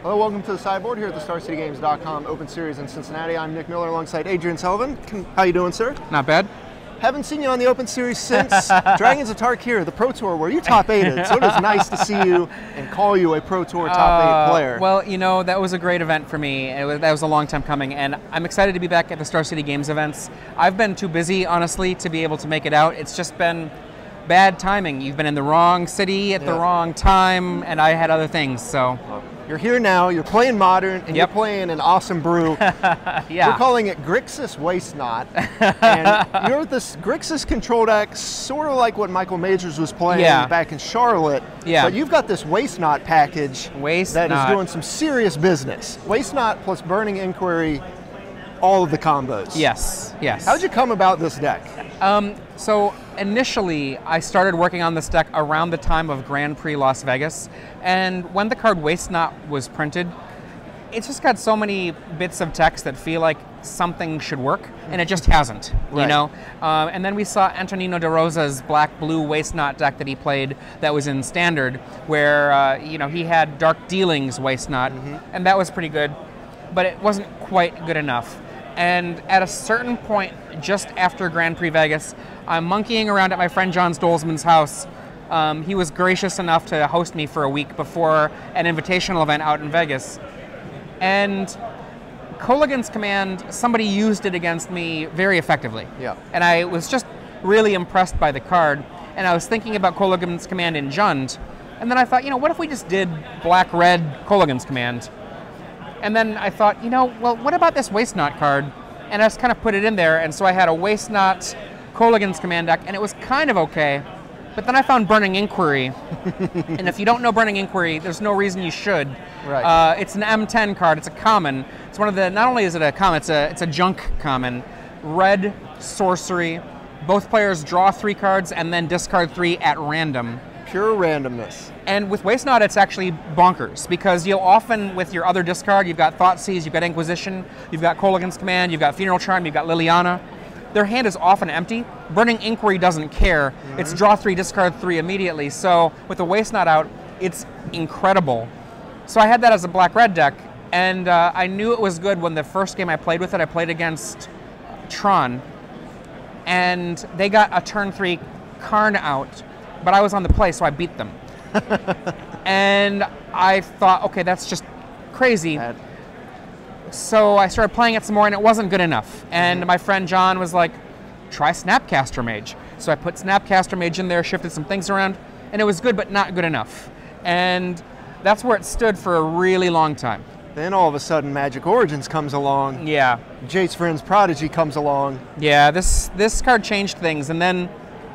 Hello, welcome to the sideboard here at the StarCityGames.com Open Series in Cincinnati. I'm Nick Miller alongside Adrian Sullivan. How you doing, sir? Not bad. Haven't seen you on the Open Series since Dragons of Tarkir, the Pro Tour, where you top 8'd. So it was nice to see you and call you a Pro Tour top 8 player. Well, you know, that was a great event for me. That was a long time coming, and I'm excited to be back at the Star City Games events. I've been too busy, honestly, to be able to make it out. It's just been bad timing. You've been in the wrong city at the wrong time, and I had other things, so. You're here now, you're playing Modern, and you're playing an awesome brew. We're calling it Grixis Waste Knot. And you're this Grixis control deck, sort of like what Michael Majors was playing back in Charlotte. But you've got this Waste Knot package that is doing some serious business. Waste Knot plus Burning Inquiry, all of the combos. Yes, yes. How'd you come about this deck? So initially, I started working on this deck around the time of Grand Prix Las Vegas, and when the card Waste Knot was printed, it's just got so many bits of text that feel like something should work, and it just hasn't, you know? And then we saw Antonino De Rosa's black-blue Waste Knot deck that he played that was in Standard, where you know, he had Dark Dealings Waste Knot, and that was pretty good, but it wasn't quite good enough. And at a certain point, just after Grand Prix Vegas, I'm monkeying around at my friend John Stolzman's house. He was gracious enough to host me for a week before an invitational event out in Vegas. And Kolaghan's Command, somebody used it against me very effectively. And I was just really impressed by the card. And I was thinking about Kolaghan's Command in Jund. And then I thought, you know, what if we just did black-red Kolaghan's Command? And then I thought, you know, well, what about this Waste Knot card? And I just kind of put it in there, and so I had a Waste Knot Kolaghan's Command deck, and it was kind of okay. But then I found Burning Inquiry, and if you don't know Burning Inquiry, there's no reason you should. It's an M10 card. It's a common. It's one of the. Not only is it a common, it's a junk common. Red sorcery. Both players draw 3 cards and then discard 3 at random. Pure randomness. And with Waste Knot, it's actually bonkers, because you'll often, with your other discard, you've got Thoughtseize, you've got Inquisition, you've got Kolaghan's Command, you've got Funeral Charm, you've got Liliana. Their hand is often empty. Burning Inquiry doesn't care. It's draw 3, discard 3 immediately. So with the Waste Knot out, it's incredible. So I had that as a black-red deck, and I knew it was good when the first game I played with it, I played against Tron, and they got a turn 3 Karn out, but I was on the play, so I beat them. And I thought, okay, that's just crazy. So I started playing it some more, and it wasn't good enough. And my friend John was like, try Snapcaster Mage. So I put Snapcaster Mage in there, shifted some things around, and it was good, but not good enough. And that's where it stood for a really long time. Then all of a sudden, Magic Origins comes along. Jace Vryn's Prodigy comes along. This card changed things, and then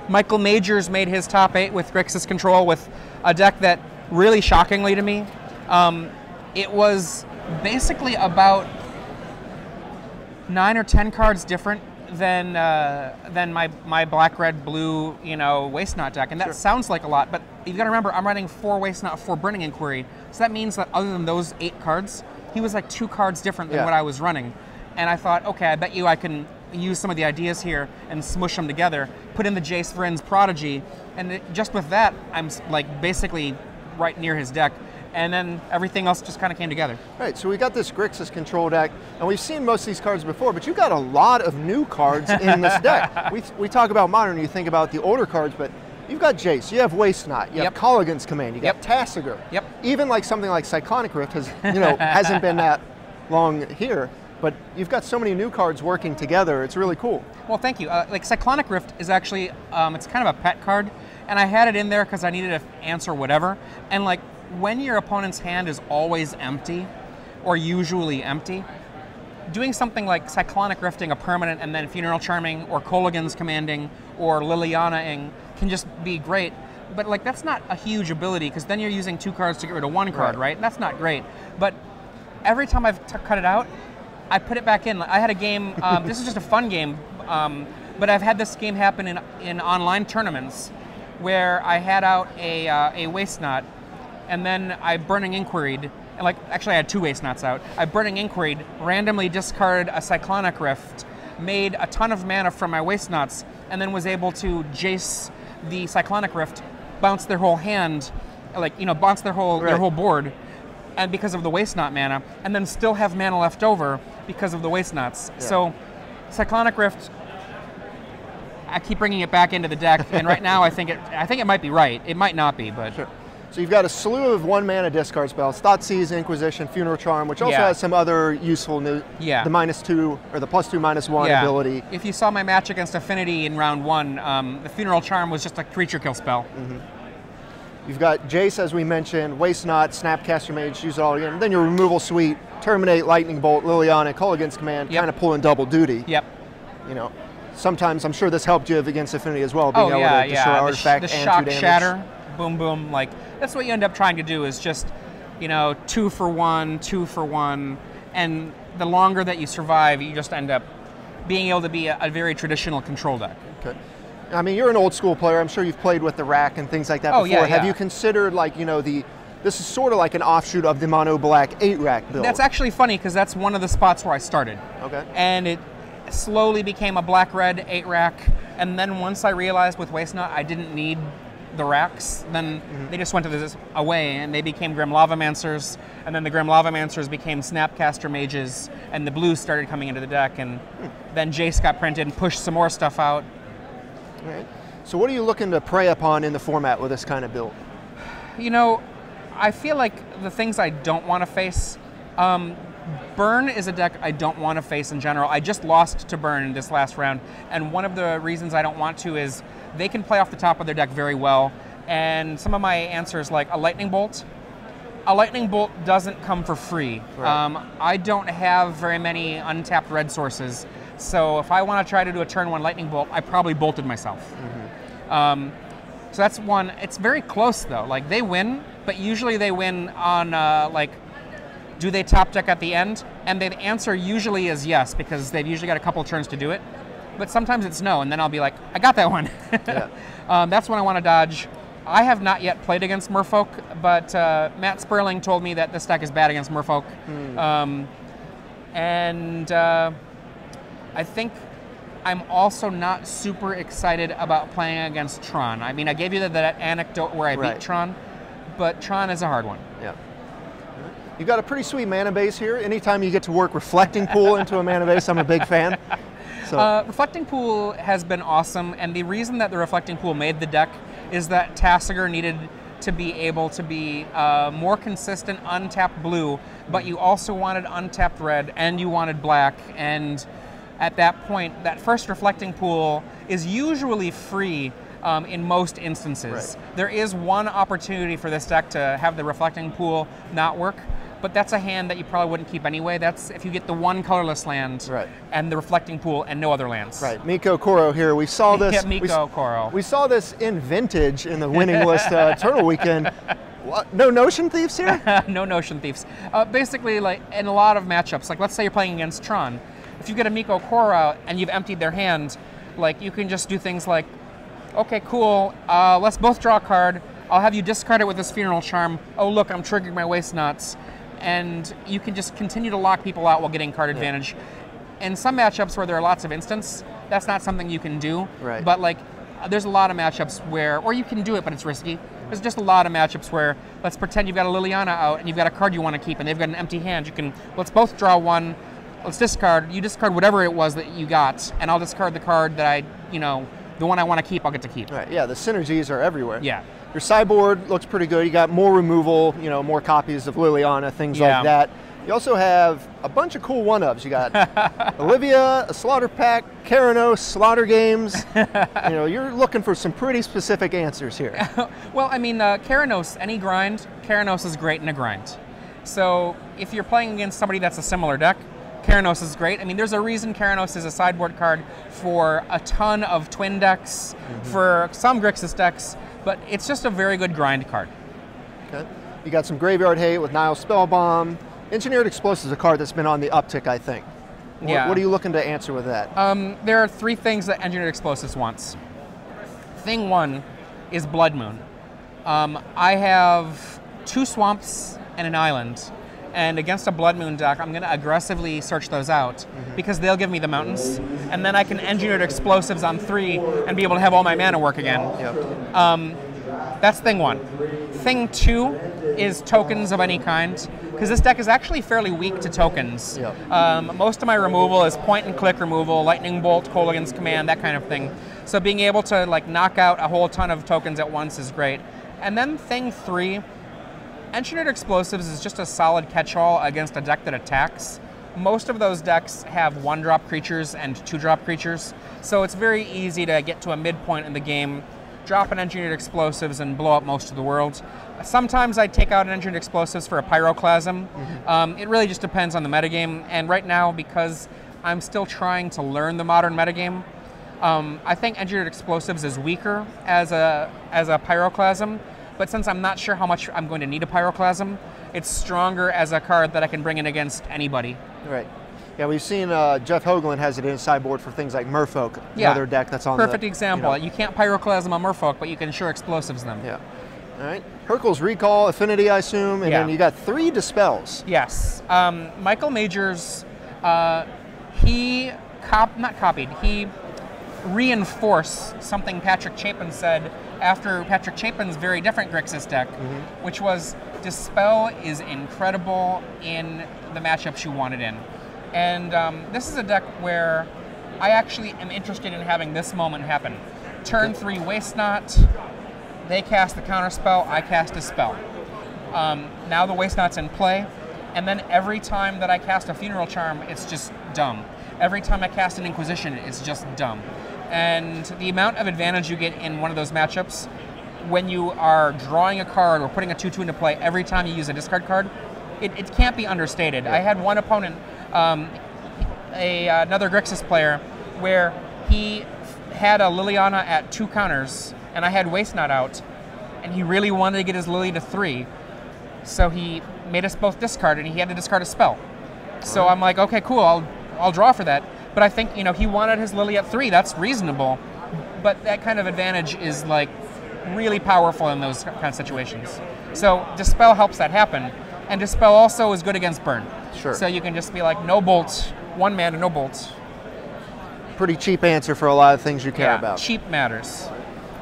Michael Majors made his top 8 with Grixis Control with a deck that, really shockingly to me, it was basically about 9 or 10 cards different than my black, red, blue, you know, Waste Knot deck, and that sounds like a lot, but you got to remember, I'm running 4 Waste Knot, 4 Burning Inquiry, so that means that other than those 8 cards, he was like 2 cards different than what I was running, and I thought, okay, I bet you I can use some of the ideas here and smush them together, put in the Jace Vryn's Prodigy, and just with that, I'm like basically right near his deck, and then everything else just kind of came together. Right, so we got this Grixis control deck, and we've seen most of these cards before, but you've got a lot of new cards in this deck. We talk about Modern, you think about the older cards, but you've got Jace, you have Waste Knot, you have Kolaghan's Command, you got Tasigur. Even like something like Cyclonic Rift has, you know, hasn't been that long here. But you've got so many new cards working together. It's really cool. Well, thank you. Like Cyclonic Rift is actually, it's kind of a pet card, and I had it in there because I needed to answer whatever. And like when your opponent's hand is always empty, or usually empty, doing something like Cyclonic Rifting a permanent and then Funeral Charming or Kolaghan's Commanding or Liliana-ing can just be great. But like that's not a huge ability, because then you're using 2 cards to get rid of 1 card, right? And that's not great. But every time I've cut it out, I put it back in. I had a game, this is just a fun game, but I've had this game happen in online tournaments where I had out a Waste Knot, and then I Burning Inquiry'd, and like, actually I had 2 Waste Knots out. I Burning Inquiry'd, randomly discarded a Cyclonic Rift, made a ton of mana from my Waste Knots, and then was able to Jace the Cyclonic Rift, bounce their whole hand, like, you know, bounce their whole board, and because of the Waste Not mana, and then still have mana left over because of the Waste Nots. Yeah. So Cyclonic Rift, I keep bringing it back into the deck, and right now I think it might be right. It might not be, but... Sure. So you've got a slew of 1-mana discard spells, Thoughtseize, Inquisition, Funeral Charm, which also has some other useful new, the -2, or the +2/-1 ability. If you saw my match against Affinity in round 1, the Funeral Charm was just a creature kill spell. You've got Jace, as we mentioned, Waste Not, Snapcaster Mage, use it all again. Then your removal suite, Terminate, Lightning Bolt, Liliana, Call Against Command, kind of pulling double duty. Yep. You know, sometimes I'm sure this helped you against Affinity as well, being able to destroy artifact the and shock 2 damage. shatter, boom, boom. Like that's what you end up trying to do is just, you know, 2 for 1, 2 for 1, and the longer that you survive, you just end up being able to be a very traditional control deck. Okay. I mean, you're an old school player. I'm sure you've played with the rack and things like that before. Have you considered, like, you know, this is sort of like an offshoot of the mono black 8-rack build? That's actually funny because that's one of the spots where I started. Okay. And it slowly became a black-red 8-rack, and then once I realized with Waste Not I didn't need the racks, then they just went to this away, and they became Grim Lavamancers, and then the Grim Lavamancers became Snapcaster Mages, and the blues started coming into the deck, and then Jace got printed and pushed some more stuff out. All right. So what are you looking to prey upon in the format with this kind of build? You know, I feel like the things I don't want to face, Burn is a deck I don't want to face in general. I just lost to Burn in this last round, and one of the reasons I don't want to is they can play off the top of their deck very well, and some of my answers like a Lightning Bolt. A Lightning Bolt doesn't come for free. Right. I don't have very many untapped red sources, so if I want to try to do a turn 1 Lightning Bolt, I probably bolted myself. So that's one. It's very close though. Like they win, but usually they win on like, do they top deck at the end? And the answer usually is yes, because they've usually got a couple turns to do it. But sometimes it's no, and then I'll be like, I got that one. That's when I want to dodge. I have not yet played against Merfolk, but Matt Sperling told me that this deck is bad against Merfolk. I think I'm also not super excited about playing against Tron. I mean, I gave you that anecdote where I beat Tron, but Tron is a hard one. Yeah. You've got a pretty sweet mana base here. Anytime you get to work Reflecting Pool into a mana base, I'm a big fan. So. Reflecting Pool has been awesome, and the reason that the Reflecting Pool made the deck is that Tasigur needed to be able to be more consistent untapped blue, but you also wanted untapped red, and you wanted black, and at that point, that first Reflecting Pool is usually free in most instances. Right. There is one opportunity for this deck to have the Reflecting Pool not work, but that's a hand that you probably wouldn't keep anyway. That's if you get the one colorless land and the Reflecting Pool and no other lands. Right, Miko Koro here. We saw this. Yeah, Miko Koro. We saw this in Vintage in the winning list Eternal Weekend. What? No Notion Thieves here? No Notion Thieves. Basically, like in a lot of matchups, like let's say you're playing against Tron, if you get a Miko Koro out and you've emptied their hand, like you can just do things like, okay, cool, let's both draw a card. I'll have you discard it with this Funeral Charm. Oh, look, I'm triggering my Waste Nots. And you can just continue to lock people out while getting card advantage. In some matchups where there are lots of instants, that's not something you can do. Right. But like, there's a lot of matchups where, or you can do it, but it's risky. There's just a lot of matchups where, let's pretend you've got a Liliana out and you've got a card you want to keep and they've got an empty hand. You can, let's both draw one, let's discard. You discard whatever it was that you got, and I'll discard the card that I, you know, the one I want to keep, I'll get to keep. Right, yeah, the synergies are everywhere. Yeah. Your sideboard looks pretty good. You got more removal, you know, more copies of Liliana, things like that. You also have a bunch of cool one-ups. You got Olivia, a Slaughter Pack, Keranos, Slaughter Games. You know, you're looking for some pretty specific answers here. Well, I mean, Keranos, any grind, Keranos is great in a grind. So if you're playing against somebody that's a similar deck, Keranos is great. I mean, there's a reason Keranos is a sideboard card for a ton of twin decks, for some Grixis decks, but it's just a very good grind card. Okay. You got some Graveyard Hate with Nile Spellbomb. Engineered Explosive is a card that's been on the uptick, I think. What are you looking to answer with that? There are 3 things that Engineered Explosives wants. Thing 1 is Blood Moon. I have 2 swamps and an island, and against a Blood Moon deck, I'm going to aggressively search those out because they'll give me the mountains, and then I can Engineered Explosives on 3 and be able to have all my mana work again. That's thing 1. Thing 2 is tokens of any kind, because this deck is actually fairly weak to tokens. Yep. Most of my removal is point and click removal, lightning bolt, Kolaghan's command, that kind of thing. So being able to like knock out a whole ton of tokens at once is great. And then thing 3, Engineered Explosives is just a solid catch-all against a deck that attacks. Most of those decks have 1-drop creatures and 2-drop creatures, so it's very easy to get to a midpoint in the game, drop an Engineered Explosives, and blow up most of the world. Sometimes I take out an Engineered Explosives for a Pyroclasm. It really just depends on the metagame, and right now, because I'm still trying to learn the modern metagame, I think Engineered Explosives is weaker as a Pyroclasm, but since I'm not sure how much I'm going to need a Pyroclasm, it's stronger as a card that I can bring in against anybody. Right. Yeah, we've seen Jeff Hoagland has it in his sideboard for things like Merfolk, yeah. another deck that's on Perfect example. You can't Pyroclasm a Merfolk, but you can sure Explosives them. Yeah. All right. Hercule's Recall, Affinity, I assume, and then you got 3 Dispels. Yes. Michael Majors, he reinforced something Patrick Chapin said after Patrick Chapin's very different Grixis deck, which was Dispel is incredible in the matchups you want it in. And this is a deck where I actually am interested in having this moment happen. Turn 3 Waste Not, they cast the counterspell, I cast a spell. Now the Waste Not's in play, and then every time that I cast a Funeral Charm, it's just dumb. Every time I cast an Inquisition, it's just dumb. And the amount of advantage you get in one of those matchups when you are drawing a card or putting a 2/2 into play every time you use a discard card, it can't be understated. I had one opponent, another Grixis player, where he had a Liliana at 2 counters, and I had Waste Not out, and he really wanted to get his Lily to 3, so he made us both discard, and he had to discard a spell. So I'm like, okay, cool, I'll draw for that. But I think, he wanted his Lily at 3, that's reasonable, but that kind of advantage is like really powerful in those kind of situations. So Dispel helps that happen, and Dispel also is good against burn. Sure. So you can just be like, no bolt, 1 mana, no bolts. Pretty cheap answer for a lot of things you care about. Cheap matters.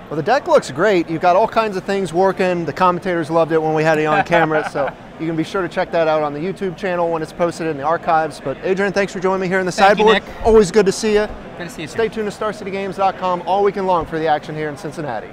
Well, the deck looks great. You've got all kinds of things working. The commentators loved it when we had it on camera, so you can be sure to check that out on the YouTube channel when it's posted in the archives. But Adrian, thanks for joining me here in the sideboard. Thank you, Nick. Always good to see you. Good to see you, Stay tuned to StarCityGames.com all weekend long for the action here in Cincinnati.